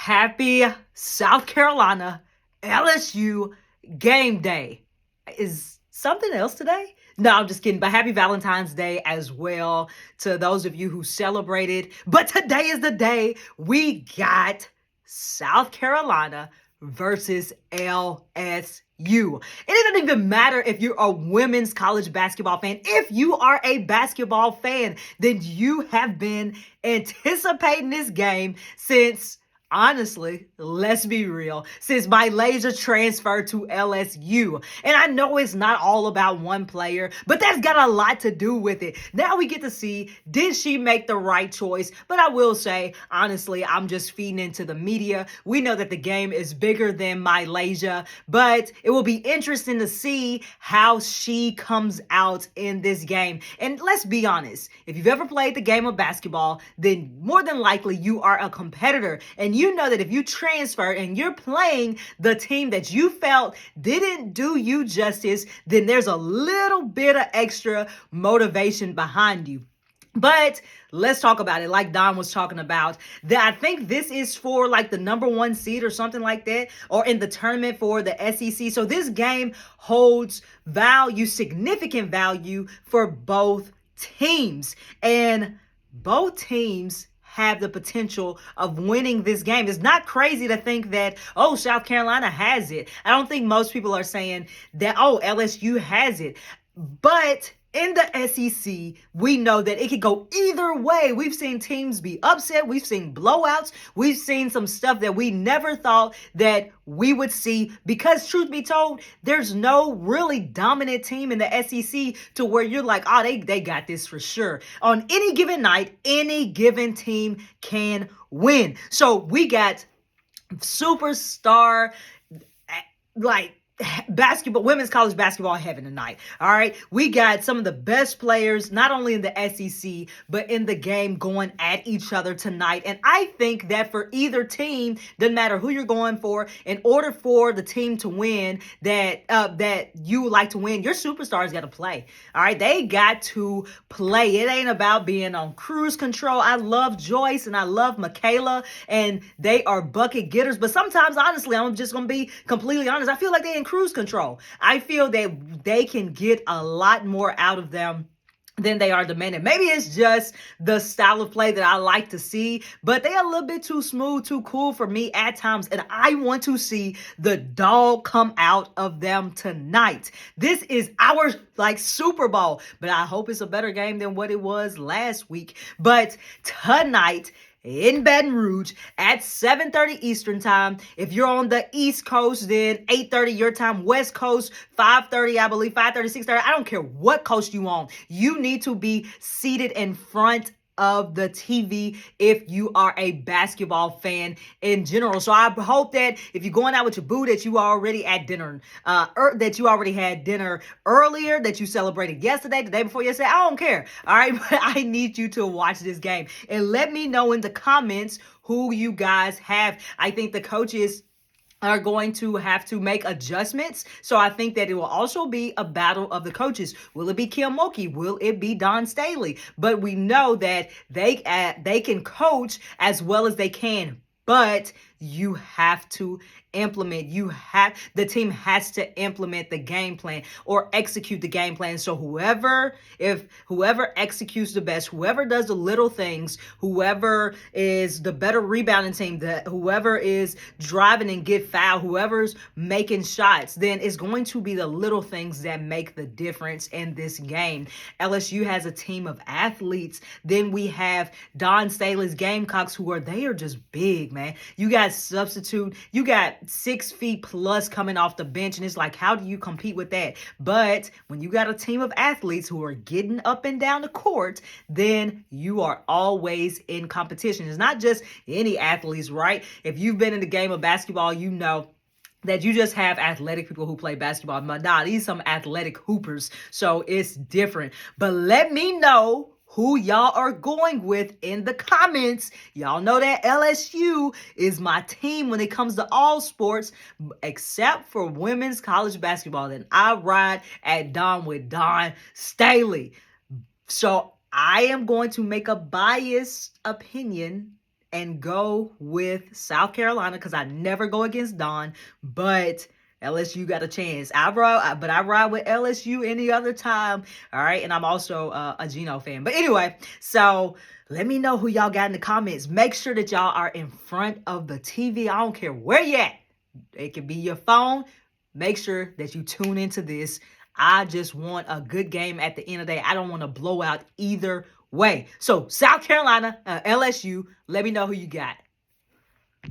Happy South Carolina LSU game day. Is something else today? No, I'm just kidding. But happy Valentine's Day as well to those of you who celebrated. But today is the day we got South Carolina versus LSU. It doesn't even matter if you're a women's college basketball fan. If you are a basketball fan, then you have been anticipating this game since, honestly, let's be real, since Malaysia transferred to LSU. And I know it's not all about one player, but that's got a lot to do with it. Now we get to see, did she make the right choice? But I will say, honestly, I'm just feeding into the media. We know that the game is bigger than Malaysia, but it will be interesting to see how she comes out in this game. And let's be honest, if you've ever played the game of basketball, then more than likely you are a competitor. And you know that if you transfer and you're playing the team that you felt didn't do you justice, then there's a little bit of extra motivation behind you. But let's talk about it. Like Don was talking about, that I think this is for like the number one seed or something like that, or in the tournament for the SEC. So this game holds value, significant value for both teams. And both teams have the potential of winning this game. It's not crazy to think that, oh, South Carolina has it. I don't think most people are saying that, oh, LSU has it. But in the SEC, we know that it could go either way. We've seen teams be upset. We've seen blowouts. We've seen some stuff that we never thought that we would see, because truth be told, there's no really dominant team in the SEC to where you're like, oh, they got this for sure. On any given night, any given team can win. So we got superstar, like, basketball, women's college basketball heaven tonight. All right. We got some of the best players, not only in the SEC, but in the game going at each other tonight. And I think that for either team, doesn't matter who you're going for, in order for the team to win that you would like to win, your superstars got to play. All right. They got to play. It ain't about being on cruise control. I love Joyce and I love Michaela, and they are bucket getters. But sometimes, honestly, I'm just going to be completely honest, I feel like they in cruise control. I feel that they can get a lot more out of them than they are demanding. Maybe it's just the style of play that I like to see, but they are a little bit too smooth, too cool for me at times, and I want to see the dog come out of them tonight. This is our Super Bowl, but I hope it's a better game than what it was last week. But tonight, in Baton Rouge at 7:30 Eastern time. If you're on the East Coast, then 8:30 your time. West Coast, 5:30, I believe, 5:30, 6:30. I don't care what coast you on. You need to be seated in front of the TV if you are a basketball fan in general. So I hope that if you're going out with your boo, that you are already at dinner, that you already had dinner earlier, that you celebrated yesterday, the day before yesterday. I don't care. All right. But I need you to watch this game and let me know in the comments who you guys have. I think the coaches are going to have to make adjustments. So I think that it will also be a battle of the coaches. Will it be Kim Mulkey? Will it be Don Staley? But we know that they can coach as well as they can. But you have to implement. The team has to implement the game plan or execute the game plan. So whoever executes the best, whoever does the little things, whoever is the better rebounding team, whoever is driving and get fouled, whoever's making shots, then it's going to be the little things that make the difference in this game. LSU has a team of athletes. Then we have Don Staley's Gamecocks, they are just big, man. You got substitute, you got 6 feet plus coming off the bench, and it's like, how do you compete with that? But when you got a team of athletes who are getting up and down the court, then you are always in competition. It's not just any athletes, right? If you've been in the game of basketball, you know that you just have athletic people who play basketball. But nah, these are some athletic hoopers, so it's different. But let me know who y'all are going with in the comments. Y'all know that LSU is my team when it comes to all sports, except for women's college basketball. Then I ride at Don with Don Staley. So I am going to make a biased opinion and go with South Carolina because I never go against Don, but LSU got a chance. I ride with LSU any other time. All right. And I'm also a Geno fan. But anyway, so let me know who y'all got in the comments. Make sure that y'all are in front of the TV. I don't care where you at. It can be your phone. Make sure that you tune into this. I just want a good game at the end of the day. I don't want to blow out either way. So South Carolina, LSU, let me know who you got.